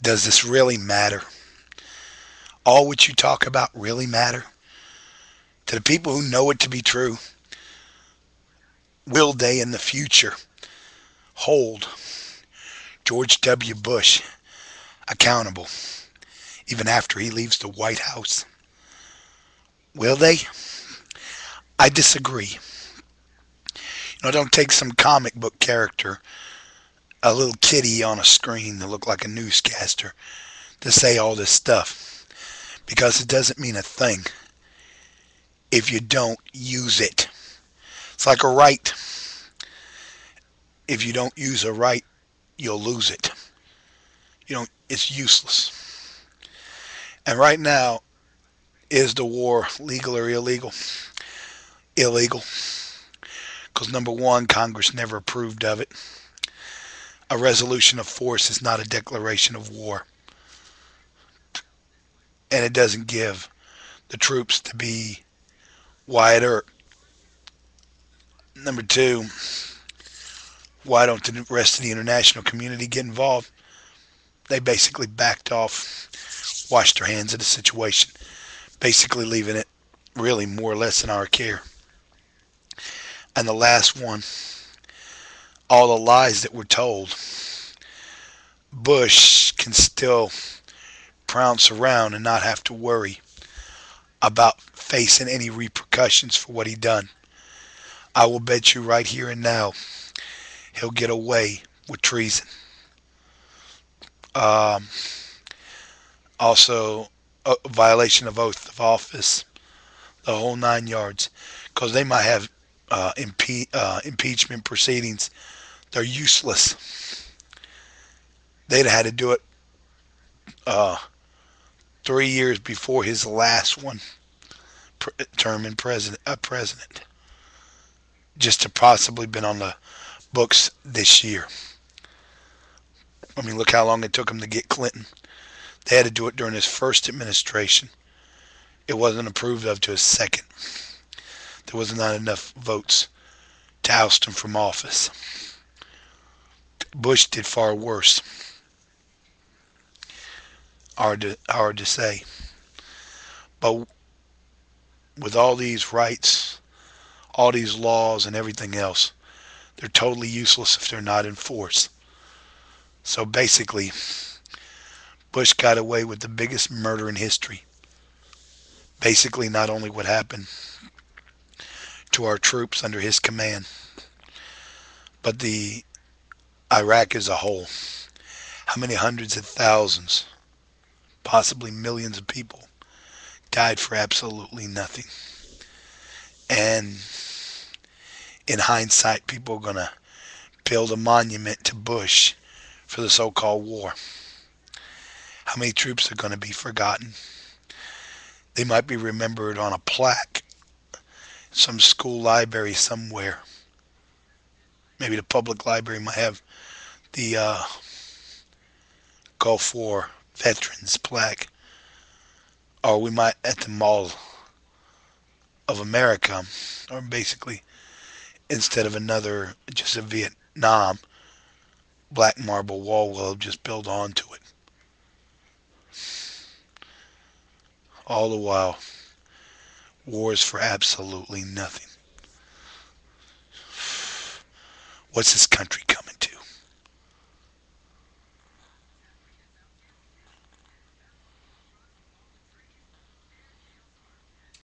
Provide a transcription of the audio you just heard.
Does this really matter? All what you talk about really matter? To the people who know it to be true, will they in the future hold George W. Bush accountable even after he leaves the White House? Will they? I disagree. Don't take some comic book character, a little kitty on a screen that look like a newscaster, to say all this stuff because it doesn't mean a thing if you don't use it. It's like a right. If you don't use a right, you'll lose it. It's useless. And right now, is the war legal or illegal? Illegal. Because number one, Congress never approved of it. A resolution of force is not a declaration of war. And it doesn't give the troops to be Wyatt Earp. Number two, why don't the rest of the international community get involved? They basically backed off, washed their hands of the situation, basically leaving it really more or less in our care. And the last one, all the lies that were told. Bush can still prounce around and not have to worry about facing any repercussions for what he done. I will bet you right here and now he'll get away with treason. Um, Also, a violation of oath of office, the whole 9 yards, because they might have impeachment proceedings. They're useless. They'd have had to do it uh, 3 years before his last one term in president, just to possibly been on the books this year. I mean, look how long it took him to get Clinton. They had to do it during his first administration. It wasn't approved of to his second. There was not enough votes to oust him from office. Bush did far worse. Hard to say. But with all these rights, all these laws, and everything else, they're totally useless if they're not enforced. So basically, Bush got away with the biggest murder in history. Basically, not only what happened to our troops under his command, but the Iraq as a whole. How many hundreds of thousands, possibly millions of people died for absolutely nothing. And in hindsight, people are going to build a monument to Bush for the so-called war. How many troops are going to be forgotten? They might be remembered on a plaque, some school library somewhere. Maybe the public library might have the Gulf War veterans plaque. Or we might at the Mall of America, or basically instead of another, just a Vietnam black marble wall, we'll just build onto it. All the while, wars for absolutely nothing. What's this country coming to?